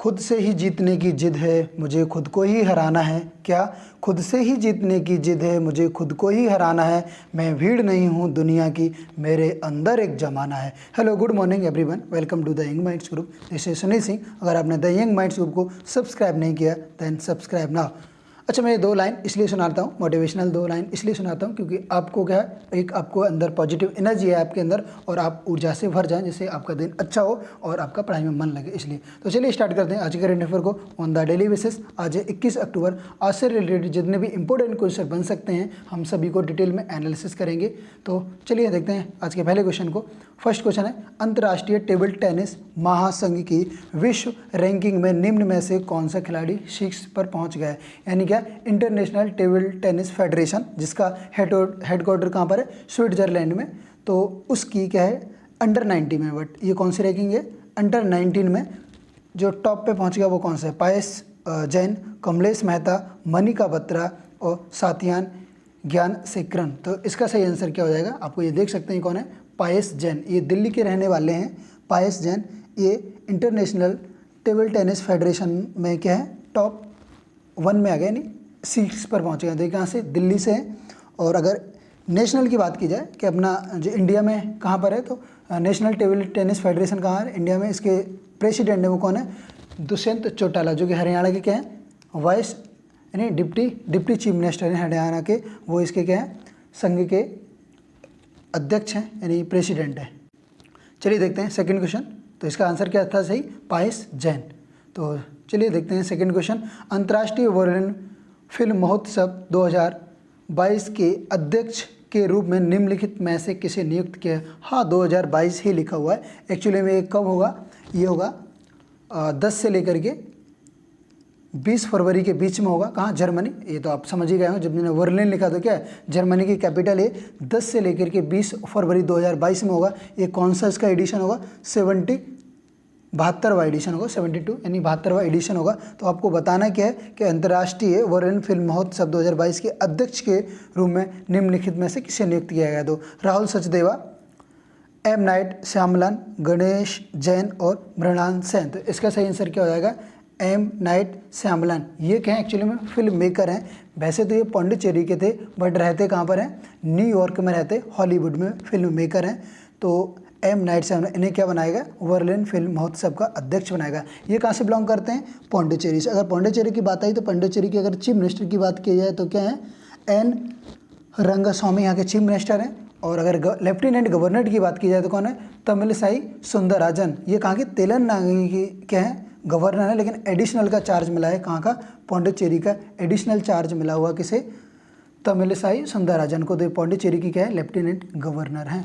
खुद से ही जीतने की जिद है, मुझे खुद को ही हराना है। क्या? खुद से ही जीतने की जिद है, मुझे खुद को ही हराना है। मैं भीड़ नहीं हूँ दुनिया की, मेरे अंदर एक जमाना है। Hello, good morning everyone, welcome to the young minds group. This is Sunil Singh. अगर आपने द यंग माइंड्स ग्रुप को सब्सक्राइब नहीं किया देन सब्सक्राइब नाउ। अच्छा, मैं 2 लाइन इसलिए सुनाता हूँ, मोटिवेशनल 2 लाइन इसलिए सुनाता हूँ क्योंकि आपको क्या है, एक आपको अंदर पॉजिटिव एनर्जी है आपके अंदर और आप ऊर्जा से भर जाएं, जिससे आपका दिन अच्छा हो और आपका पढ़ाई में मन लगे। इसलिए तो चलिए स्टार्ट करते हैं आज के करंट अफेयर को ऑन द डेली बेसिस। आज है 21 अक्टूबर। आज से रिलेटेड जितने भी इंपॉर्टेंट क्वेश्चन बन सकते हैं हम सभी को डिटेल में एनालिसिस करेंगे। तो चलिए देखते हैं आज के पहले क्वेश्चन को। फर्स्ट क्वेश्चन है, अंतर्राष्ट्रीय टेबल टेनिस महासंघ की विश्व रैंकिंग में निम्न में से कौन सा खिलाड़ी शीर्ष पर पहुंच गया है? यानी क्या, इंटरनेशनल टेबल टेनिस फेडरेशन, जिसका हेडक्वार्टर कहाँ पर है? स्विट्जरलैंड में। तो उसकी क्या है, अंडर 90 में, बट ये कौन सी रैंकिंग है? अंडर 19 में जो टॉप पे पहुंच गया वो कौन सा है? पायस जैन, कमलेश मेहता, मनिका बत्रा और सातियान ज्ञानशेखरन। तो इसका सही आंसर क्या हो जाएगा? आपको ये देख सकते हैं कौन है? पायस जैन। ये दिल्ली के रहने वाले हैं, पायस जैन। ये इंटरनेशनल टेबल टेनिस फेडरेशन में क्या है, टॉप 1 में आ गए, यानी 6 पर पहुँच गए। तो कहाँ से? दिल्ली से है। और अगर नेशनल की बात की जाए कि अपना जो इंडिया में कहाँ पर है, तो नेशनल टेबल टेनिस फेडरेशन कहाँ है इंडिया में, इसके प्रेसिडेंट है वो कौन है? दुष्यंत चौटाला, जो कि हरियाणा के क्या है? वाइस यानी डिप्टी चीफ मिनिस्टर हैं हरियाणा के। वो इसके क्या है? संघ के अध्यक्ष हैं, यानी प्रेसिडेंट है। चलिए देखते हैं सेकंड क्वेश्चन। तो इसका आंसर क्या था सही? पायस जैन। तो चलिए देखते हैं सेकंड क्वेश्चन। अंतर्राष्ट्रीय वर्णन फिल्म महोत्सव 2022 के अध्यक्ष के रूप में निम्नलिखित में से किसे नियुक्त किया? हाँ, 2022 ही लिखा हुआ है। एक्चुअली में ये कब होगा? ये होगा 10 से लेकर के 20 फरवरी के बीच में होगा। कहाँ? जर्मनी। ये तो आप समझ ही गए हो, जब मैंने वर्लिन लिखा तो क्या है? जर्मनी की कैपिटल है। 10 से लेकर के 20 फरवरी 2022 में होगा। ये कौन सा इसका एडिशन होगा? 72वां एडिशन होगा, 72 यानी 72वां एडिशन होगा। तो आपको बताना क्या है कि अंतर्राष्ट्रीय वर्लिन फिल्म महोत्सव 2022 के अध्यक्ष के रूप में निम्नलिखित में से किसे नियुक्त किया गया? तो राहुल सचदेवा, एम नाइट श्यामलान, गणेश जैन और मृणाल सेन। तो इसका सही आंसर क्या हो जाएगा? M Night Shyamalan. ये क्या है? एक्चुअली में फिल्म मेकर हैं। वैसे तो ये पौंडीचेरी के थे, बट रहते कहाँ पर हैं? न्यूयॉर्क में रहते, हॉलीवुड में फिल्म मेकर हैं। तो एम नाइट श्यामलान इन्हें क्या बनाएगा? वर्लिन फिल्म महोत्सव का अध्यक्ष बनाएगा। ये कहाँ से बिलोंग करते हैं? पौंडीचेरी से। अगर पौंडीचेरी की बात आई तो पौंडीचेरी की अगर चीफ मिनिस्टर की बात की जाए तो क्या है? एन रंगास्वामी यहाँ के चीफ मिनिस्टर हैं। और अगर लेफ्टिनेंट गवर्नर की बात की जाए तो कौन है? तमिलिसाई सुंदरराजन। ये कहाँ के? तेलंगाना की क्या है? गवर्नर है, लेकिन एडिशनल का चार्ज मिला है कहाँ का? पौंडीचेरी का एडिशनल चार्ज मिला हुआ किसे? तमिलिसाई सुंदरराजन को। तो पौंडीचेरी की क्या है? लेफ्टिनेंट गवर्नर हैं।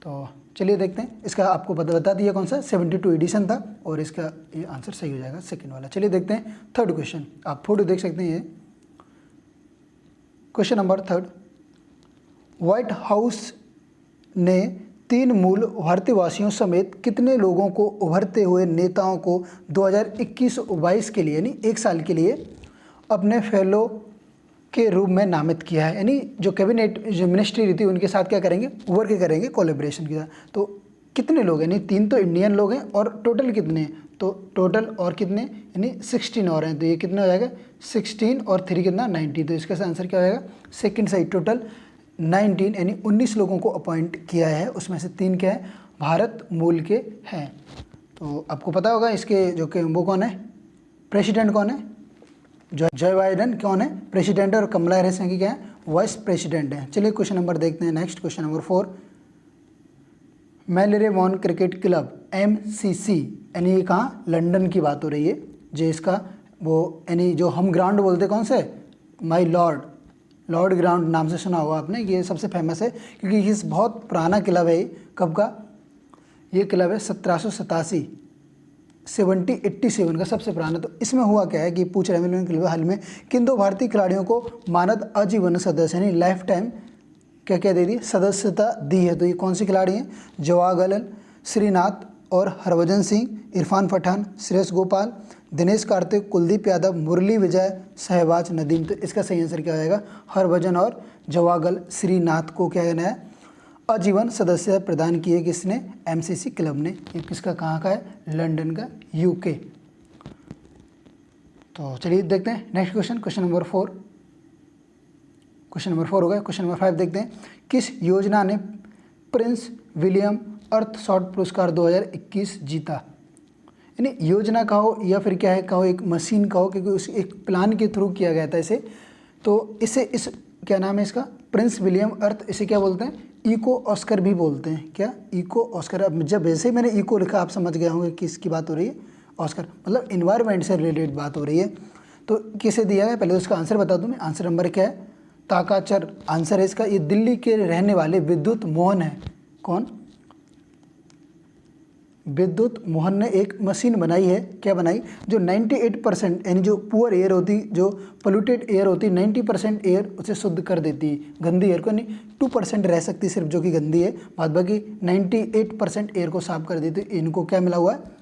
तो चलिए देखते हैं, इसका आपको बता दिया कौन सा 72 एडिशन था और इसका ये आंसर सही हो जाएगा सेकंड वाला। चलिए देखते हैं थर्ड क्वेश्चन। आप फोटो देख सकते हैं। ये question number third, white house ने 3 मूल भारतीयवासियों समेत कितने लोगों को उभरते हुए नेताओं को 2021-22 के लिए, यानी 1 साल के लिए अपने फेलो के रूप में नामित किया है? यानी जो कैबिनेट जो मिनिस्ट्री थी उनके साथ क्या करेंगे? वर्क करेंगे कोलैबोरेशन के साथ। तो कितने लोग हैं? यानी 3 तो इंडियन लोग हैं और टोटल कितने हैं? तो टोटल और कितने, यानी 16 और हैं। तो ये कितना हो जाएगा? 16 और 3 कितना? 19। तो इसका आंसर क्या हो जाएगा? सेकंड सही। टोटल 19 यानी 19 लोगों को अपॉइंट किया है, उसमें से 3 क्या है? भारत मूल के हैं। तो आपको पता होगा इसके जो कि वो कौन है? प्रेसिडेंट कौन है? जय बाइडेन कौन है? प्रेसिडेंट। और कमला हैरिस की क्या है? वाइस प्रेसिडेंट है। चलिए क्वेश्चन नंबर देखते हैं। Next question number 4, Marylebone cricket club MCC, यानी ये कहाँ? लंदन की बात हो रही है। जो इसका वो यानी जो हम ग्राउंड बोलते कौन से? माई लॉर्ड ग्राउंड नाम से सुना होगा आपने। ये सबसे फेमस है क्योंकि ये बहुत पुराना क्लब है। कब का? ये क्लब है 1787, 1787 का सबसे पुराना। तो इसमें हुआ क्या है कि पूछ रहे हैं क्लब हाल में किन 2 भारतीय खिलाड़ियों को मानद आजीवन सदस्य यानी लाइफ टाइम क्या दे दी? सदस्यता दी है। तो ये कौन से खिलाड़ी हैं? जवाहरलाल श्रीनाथ और हरभजन सिंह, इरफान पठान, श्रेयस गोपाल, दिनेश कार्तिक, कुलदीप यादव, मुरली विजय, शहबाज नदीम। तो इसका सही आंसर क्या आएगा? हरभजन और जवाहरलाल श्रीनाथ को क्या कहना है? आजीवन सदस्यता प्रदान की है किसने? MCC क्लब ने। ये किसका, कहाँ का है? लंदन का, UK। तो चलिए देखते हैं नेक्स्ट क्वेश्चन, क्वेश्चन नंबर 4 हो गया। क्वेश्चन नंबर 5 देखते हैं, किस योजना ने प्रिंस विलियम अर्थ शॉट पुरस्कार 2021 जीता। यानी योजना कहो या फिर क्या है कहो, एक मशीन कहो, क्योंकि उस एक प्लान के थ्रू किया गया था इसे। तो इसे इस क्या नाम है इसका, प्रिंस विलियम अर्थ, इसे क्या बोलते हैं, इको ऑस्कर भी बोलते हैं। क्या, इको ऑस्कर। अब जब वैसे ही मैंने इको लिखा आप समझ गए होंगे कि इसकी बात हो रही है, ऑस्कर मतलब इन्वायरमेंट से रिलेटेड बात हो रही है। तो किसे दिया है, पहले उसका आंसर बता दूँ मैं। आंसर नंबर क्या है, ताकाचर आंसर है इसका। ये दिल्ली के रहने वाले विद्युत मोहन है। कौन, विद्युत मोहन ने एक मशीन बनाई है। क्या बनाई, जो 98% यानी जो पुअर एयर होती, जो पोल्यूटेड एयर होती, 90% एयर उसे शुद्ध कर देती है। गंदी एयर को नहीं, 2% रह सकती सिर्फ जो कि गंदी है, बाद बाकी 98% एयर को साफ कर देती है। इनको क्या मिला हुआ है,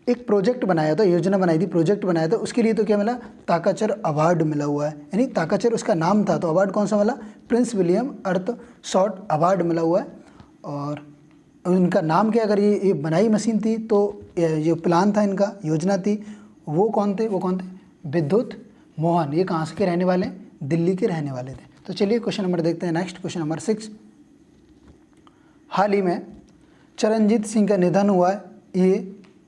एक प्रोजेक्ट बनाया था, योजना बनाई थी, प्रोजेक्ट बनाया था, उसके लिए तो क्या मिला, ताकाचर अवार्ड मिला हुआ है। यानी ताकाचर उसका नाम था, तो अवार्ड कौन सा मिला, प्रिंस विलियम अर्थ शॉट अवार्ड मिला हुआ है। और इनका नाम क्या, अगर ये बनाई मशीन थी तो जो प्लान था इनका, योजना थी, वो कौन थे, विद्युत मोहन। ये कहाँ से के रहने वाले हैं, दिल्ली के रहने वाले थे। तो चलिए क्वेश्चन नंबर देखते हैं नेक्स्ट, क्वेश्चन नंबर 6। हाल ही में चरणजीत सिंह का निधन हुआ है, ये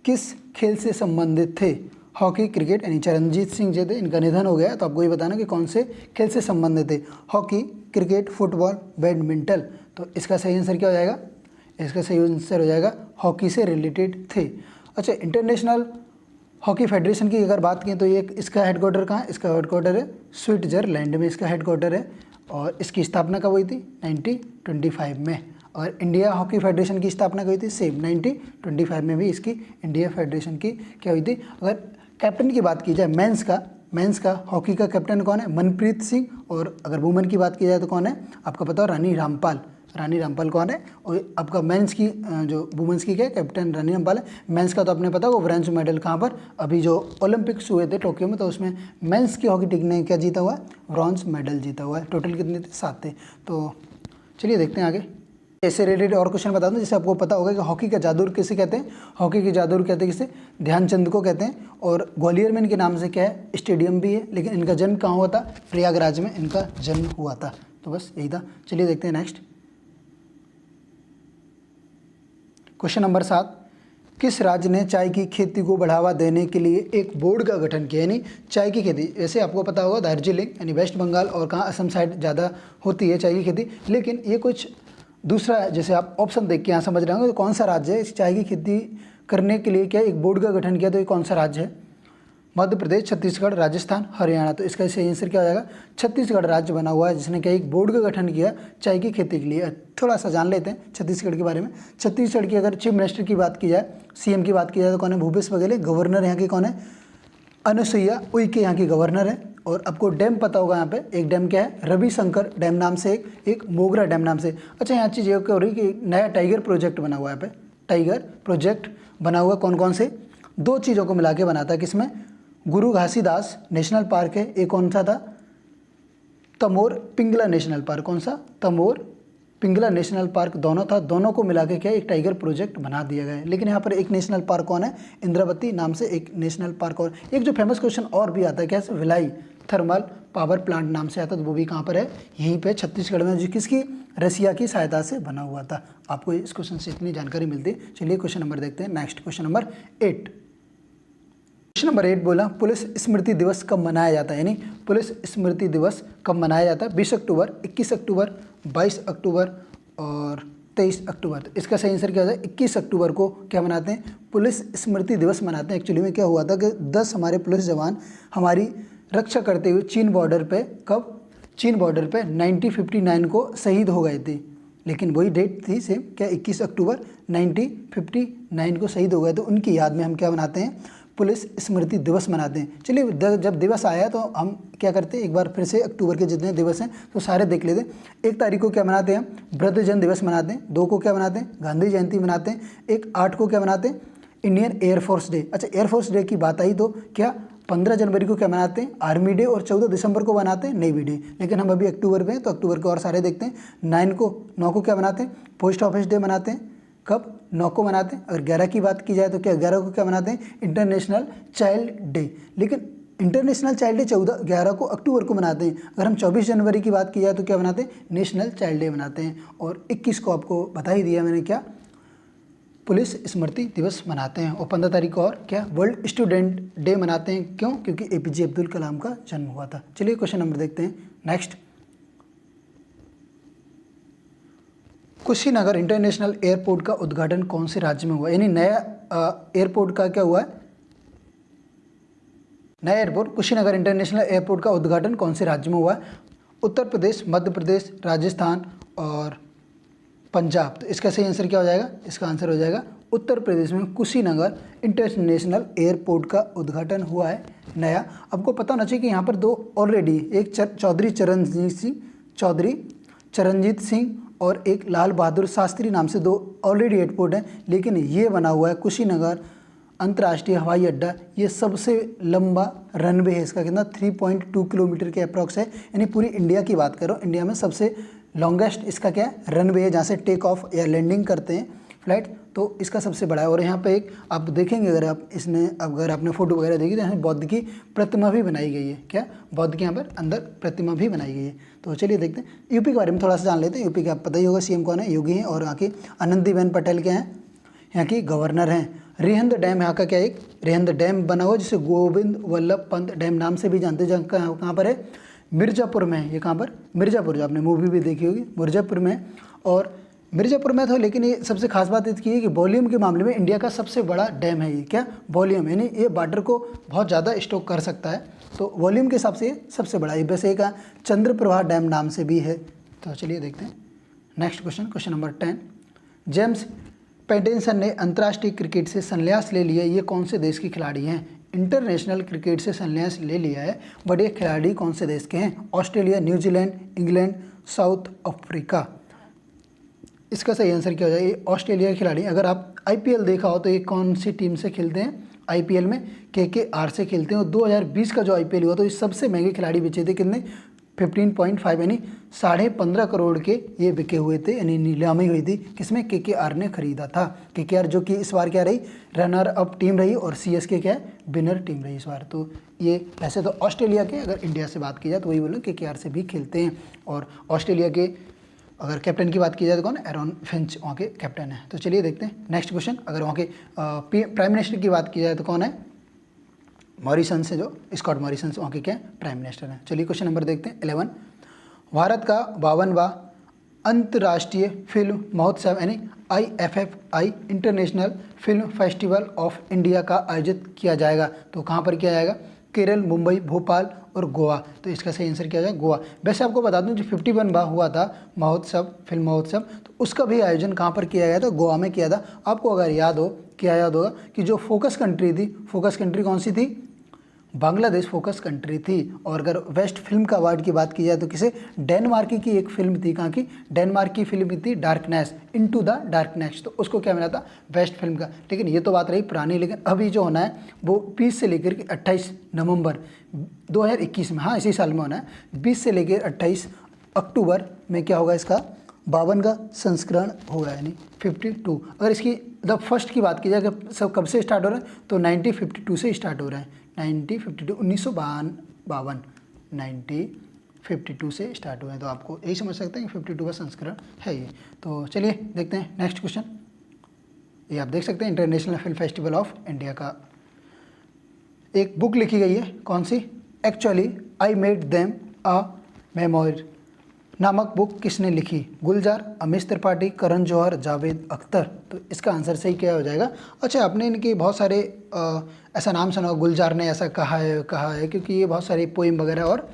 किस खेल से संबंधित थे। हॉकी, क्रिकेट, यानी चरणजीत सिंह जो थे इनका निधन हो गया, तो आपको ये बताना कि कौन से खेल से संबंधित थे। Hockey, cricket, football, badminton. तो इसका सही आंसर क्या हो जाएगा, इसका सही आंसर हो जाएगा हॉकी से रिलेटेड थे। अच्छा, इंटरनेशनल हॉकी फेडरेशन की अगर बात करें तो ये इसका हेडक्वार्टर कहाँ है, इसका हेडक्वार्टर है स्विट्जरलैंड में, इसका हेडक्वार्टर है। और इसकी स्थापना कब हुई थी, 1925 में। और इंडिया हॉकी फेडरेशन की स्थापना हुई थी सेम 1925 में भी इसकी इंडिया फेडरेशन की क्या हुई थी। अगर कैप्टन की बात की जाए मेंस का हॉकी का कैप्टन कौन है, मनप्रीत सिंह। और अगर वुमेन की बात की जाए तो कौन है, आपका पता हो, रानी रामपाल कौन है। और आपका मेंस की जो वुमेंस की क्या कैप्टन रानी रामपाल है। मेंस का तो आपने पता हो ब्रॉन्ज मेडल कहाँ पर, अभी जो ओलंपिक्स हुए थे टोक्यो में, तो उसमें मेंस की हॉकी टीम ने क्या जीता हुआ है, ब्रॉन्ज मेडल जीता हुआ है। टोटल कितने थे, 7 थे। तो चलिए देखते हैं आगे। ऐसे रिलेटेड और क्वेश्चन बता दूं जिससे आपको पता होगा कि हॉकी का जादूर किसे कहते हैं। हॉकी के जादूर कहते हैं किसे, ध्यानचंद को कहते हैं। और ग्वालियर में इनके नाम से क्या है, स्टेडियम भी है। लेकिन इनका जन्म कहाँ हुआ था, प्रयागराज में इनका जन्म हुआ था। तो बस यही था। चलिए देखते हैं नेक्स्ट, क्वेश्चन नंबर 7। किस राज्य ने चाय की खेती को बढ़ावा देने के लिए एक बोर्ड का गठन किया। यानी चाय की खेती, ऐसे आपको पता होगा दार्जिलिंग यानी वेस्ट बंगाल और कहाँ असम साइड ज़्यादा होती है चाय की खेती। लेकिन ये कुछ दूसरा, जैसे आप ऑप्शन देख के यहाँ समझ रहे होंगे तो कौन सा राज्य है इस चाय की खेती करने के लिए क्या एक बोर्ड का गठन किया, तो ये कौन सा राज्य है, मध्य प्रदेश, छत्तीसगढ़, राजस्थान, हरियाणा। तो इसका सही आंसर क्या हो जाएगा, छत्तीसगढ़ राज्य बना हुआ है जिसने क्या एक बोर्ड का गठन किया चाय की खेती के लिए। थोड़ा सा जान लेते हैं छत्तीसगढ़ के बारे में। छत्तीसगढ़ की अगर चीफ मिनिस्टर की बात की जाए, सीएम की बात की जाए तो कौन है, भूपेश बघेल। गवर्नर यहाँ के कौन है, अनुसुईया उइके यहाँ की गवर्नर है। और आपको डैम पता होगा, यहाँ पे एक डैम क्या है, रविशंकर डैम नाम से, एक मोगरा डैम नाम से। अच्छा, यहाँ चीज़ ये हो रही कि नया टाइगर प्रोजेक्ट बना हुआ है, यहाँ पे टाइगर प्रोजेक्ट बना हुआ। कौन कौन से, 2 चीज़ों को मिला के बनाता है। किसमें, गुरु घासीदास नेशनल पार्क है, एक कौन सा था, तमोर पिंगला नेशनल पार्क। कौन सा, तमोर पिंगला नेशनल पार्क दोनों था। दोनों को मिला के क्या एक टाइगर प्रोजेक्ट बना दिया गया है। लेकिन यहाँ पर एक नेशनल पार्क कौन है, इंद्रावती नाम से एक नेशनल पार्क। और एक जो फेमस क्वेश्चन और भी आता है क्या, भिलाई थर्मल पावर प्लांट नाम से आता है, तो वो भी कहाँ पर है, यहीं पे छत्तीसगढ़ में, जो किसकी, रसिया की सहायता से बना हुआ था। आपको इस क्वेश्चन से इतनी जानकारी मिलती है। चलिए क्वेश्चन नंबर देखते हैं next, question number 8। Question number 8 बोला, पुलिस स्मृति दिवस कब मनाया जाता है। यानी पुलिस स्मृति दिवस कब मनाया जाता है, 20 अक्टूबर, 21 अक्टूबर, 22 अक्टूबर और 23 अक्टूबर। तो इसका सही आंसर क्या होता है, 21 अक्टूबर को क्या मनाते हैं, पुलिस स्मृति दिवस मनाते हैं। एक्चुअली में क्या हुआ था कि 10 हमारे पुलिस जवान हमारी रक्षा करते हुए चीन बॉर्डर पे, कब, चीन बॉर्डर पे 1959 को शहीद हो गए थे। लेकिन वही डेट थी सेम, क्या, 21 अक्टूबर 1959 को शहीद हो गए। तो उनकी याद में हम क्या मनाते हैं, पुलिस स्मृति दिवस मनाते हैं। चलिए जब दिवस आया तो हम क्या करते हैं, एक बार फिर से अक्टूबर के जितने दिवस हैं तो सारे देख लेते हैं। 1 तारीख को क्या मनाते हैं, वृद्धजन दिवस मनाते हैं। 2 को क्या मनाते हैं, गांधी जयंती मनाते हैं। 8 को क्या मनाते हैं, इंडियन एयरफोर्स डे। अच्छा, एयरफोर्स डे की बात आई तो क्या 15 जनवरी को क्या मनाते हैं, आर्मी डे। और 14 दिसंबर को मनाते हैं नेवी डे। लेकिन हम अभी अक्टूबर में हैं तो अक्टूबर को और सारे देखते हैं। 9 को क्या मनाते हैं, पोस्ट ऑफिस डे मनाते हैं। कब, 9 को मनाते हैं। अगर 11 की बात की जाए तो क्या 11 को क्या मनाते हैं, इंटरनेशनल चाइल्ड डे। लेकिन इंटरनेशनल चाइल्ड डे 11 को अक्टूबर को मनाते हैं। अगर हम 24 जनवरी की बात की जाए तो क्या मनाते हैं, नेशनल चाइल्ड डे मनाते हैं। और 21 को आपको बता ही दिया मैंने क्या, पुलिस स्मृति दिवस मनाते हैं। और 15 तारीख को और क्या, वर्ल्ड स्टूडेंट डे मनाते हैं। क्यों, क्योंकि APJ अब्दुल कलाम का जन्म हुआ था। चलिए क्वेश्चन नंबर देखते हैं नेक्स्ट। कुशीनगर इंटरनेशनल एयरपोर्ट का उद्घाटन कौन से राज्य में हुआ, यानी नया एयरपोर्ट का क्या हुआ है, नया एयरपोर्ट कुशीनगर इंटरनेशनल एयरपोर्ट का उद्घाटन कौन से राज्य में हुआ है, उत्तर प्रदेश, मध्य प्रदेश, राजस्थान और पंजाब। तो इसका सही आंसर क्या हो जाएगा, इसका आंसर हो जाएगा उत्तर प्रदेश में कुशीनगर इंटरनेशनल एयरपोर्ट का उद्घाटन हुआ है नया। आपको पता होना चाहिए कि यहाँ पर दो ऑलरेडी, एक चौधरी चरणजीत सिंह और एक लाल बहादुर शास्त्री नाम से दो ऑलरेडी एयरपोर्ट हैं, लेकिन ये बना हुआ है कुशीनगर अंतर्राष्ट्रीय हवाई अड्डा। ये सबसे लंबा रनवे है, इसका कितना 3.2 किलोमीटर के अप्रॉक्स है, यानी पूरी इंडिया की बात करो, इंडिया में सबसे लॉन्गेस्ट इसका क्या है, रनवे है, जहाँ से टेक ऑफ या लैंडिंग करते हैं फ्लाइट, तो इसका सबसे बड़ा है। और यहाँ पे एक आप देखेंगे, अगर आपने फोटो वगैरह देखी तो यहाँ बौद्ध की प्रतिमा भी बनाई गई है। क्या, बौद्ध के यहाँ पर अंदर प्रतिमा भी बनाई गई है। तो चलिए देखते हैं यूपी के बारे में थोड़ा सा जान लेते हैं। यूपी का आप पता ही होगा CM कौन है, योगी हैं। और यहाँ की आनंदीबेन पटेल क्या हैं, यहाँ की गवर्नर हैं। रिहंद डैम यहाँ का क्या, एक रिहंद डैम बना हुआ जिसे गोविंद वल्लभ पंत डैम नाम से भी जानते हैं, जहाँ कहाँ पर है, मिर्ज़ापुर में है। ये कहाँ पर, मिर्ज़ापुर, जो आपने मूवी भी देखी होगी, मिर्ज़ापुर में। और मिर्ज़ापुर में था, लेकिन ये सबसे खास बात इसकी है कि वॉल्यूम के मामले में इंडिया का सबसे बड़ा डैम है ये। क्या, वॉल्यूम, यानी ये वाटर को बहुत ज़्यादा स्टॉक कर सकता है, तो वॉल्यूम के हिसाब से ये सबसे बड़ा है। वैसे एक चंद्रप्रभा डैम नाम से भी है। तो चलिए देखते हैं next question, question number 10। James Pattinson ने अंतर्राष्ट्रीय क्रिकेट से संन्यास ले लिया, ये कौन से देश के खिलाड़ी हैं। इंटरनेशनल क्रिकेट से संन्यास ले लिया है, बट ये खिलाड़ी कौन से देश के हैं, Australia, New Zealand, England, south Africa. इसका सही आंसर क्या हो जाएगा, ये ऑस्ट्रेलिया के खिलाड़ी। अगर आप IPL देखा हो तो ये कौन सी टीम से खेलते हैं, IPL में KKR से खेलते हैं। और 2020 का जो IPL हुआ तो इस सबसे महंगे खिलाड़ी बेचे थे, कितने, 15.5 यानी 15.5 करोड़ के ये बिके हुए थे, यानी नीलामी हुई थी, किसमें, KKR ने खरीदा था। KKR जो कि इस बार क्या रही, रनर अप टीम रही, और CSK क्या है, विनर टीम रही इस बार। तो ये वैसे तो ऑस्ट्रेलिया के, अगर इंडिया से बात की जाए तो वही बोलो KKR से भी खेलते हैं। और ऑस्ट्रेलिया के अगर कैप्टन की बात की जाए तो कौन, एरॉन फिंच वहाँ के कैप्टन है। तो चलिए देखते हैं नेक्स्ट क्वेश्चन। अगर वहाँ के प्राइम मिनिस्टर की बात की जाए तो कौन है, मॉरिसन से, जो स्कॉट मॉरिसन वहाँ के क्या प्राइम मिनिस्टर हैं। चलिए क्वेश्चन नंबर देखते हैं 11। भारत का 52वां अंतर्राष्ट्रीय फिल्म महोत्सव यानी IFFI international film festival of India का आयोजित किया जाएगा। तो कहाँ पर किया जाएगा, केरल, मुंबई, भोपाल और गोवा। तो इसका सही आंसर क्या जाए, गोवा। वैसे आपको बता दूं जो 51वां हुआ था महोत्सव, फिल्म महोत्सव, तो उसका भी आयोजन कहाँ पर किया गया था, गोवा में किया था। आपको अगर याद हो, क्या याद होगा कि जो फोकस कंट्री थी, फोकस कंट्री कौन सी थी, बांग्लादेश फोकस कंट्री थी। और अगर बेस्ट फिल्म का अवार्ड की बात की जाए तो किसे, डेनमार्क की एक फिल्म थी, कहाँ की, डेनमार्क की फिल्म थी डार्कनेस, इनटू द डार्कनेस, तो उसको क्या मिला था, बेस्ट फिल्म का। लेकिन ये तो बात रही पुरानी, लेकिन अभी जो होना है वो 20 से लेकर के 28 नवंबर 2021 में, हाँ इसी साल में होना है, 20 से लेकर 28 अक्टूबर में क्या होगा, इसका 52 का संस्करण होगा, यानी 52। अगर इसकी द फर्स्ट की बात की जाए सब कब से स्टार्ट हो रहा है, तो 1952 से स्टार्ट हो रहा है, 1952 से स्टार्ट हुआ है। तो आपको यही समझ सकते हैं कि 52 का संस्करण है ये। तो चलिए देखते हैं नेक्स्ट क्वेश्चन। ये आप देख सकते हैं international film festival of India का एक बुक लिखी गई है, कौन सी, actually I made them a memoir नामक बुक किसने लिखी, गुलजार, अमीश त्रिपाठी, करण जौहर, जावेद अख्तर। तो इसका आंसर सही क्या हो जाएगा। अच्छा, आपने इनके बहुत सारे ऐसा नाम सुना हो, गुलजार ने ऐसा कहा है क्योंकि ये बहुत सारे पोइम वगैरह और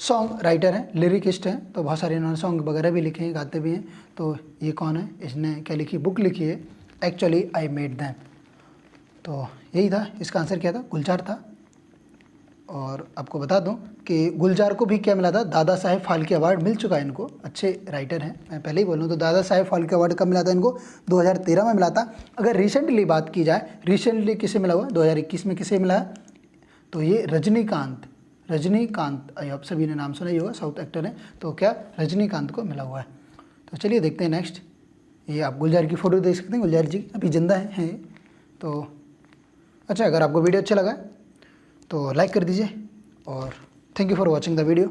सॉन्ग राइटर हैं, लिरिकिस्ट हैं, तो बहुत सारे इन्होंने सॉन्ग वगैरह भी लिखे हैं, गाते भी हैं। तो ये कौन है, इसने क्या लिखी, बुक लिखी है एक्चुअली आई मेड दैम। तो यही था, इसका आंसर क्या था, गुलजार था। और आपको बता दूं कि गुलजार को भी क्या मिला था, दादा साहेब फाल्के अवार्ड मिल चुका है इनको, अच्छे राइटर हैं, मैं पहले ही बोलूँ तो दादा साहेब फाल्के अवार्ड कब मिला था इनको, 2013 में मिला था। अगर रिसेंटली बात की जाए, रिसेंटली किसे मिला हुआ, 2021 में किसे मिला है, तो ये रजनीकांत, आप सभी ने नाम सुना ही होगा, साउथ एक्टर हैं, तो क्या रजनीकांत को मिला हुआ है। तो चलिए देखते हैं नेक्स्ट। ये आप गुलजार की फ़ोटो देख सकते हैं, गुलजार जी अभी जिंदा हैं। तो अच्छा, अगर आपको वीडियो अच्छा लगा तो लाइक कर दीजिए और thank you for watching the video.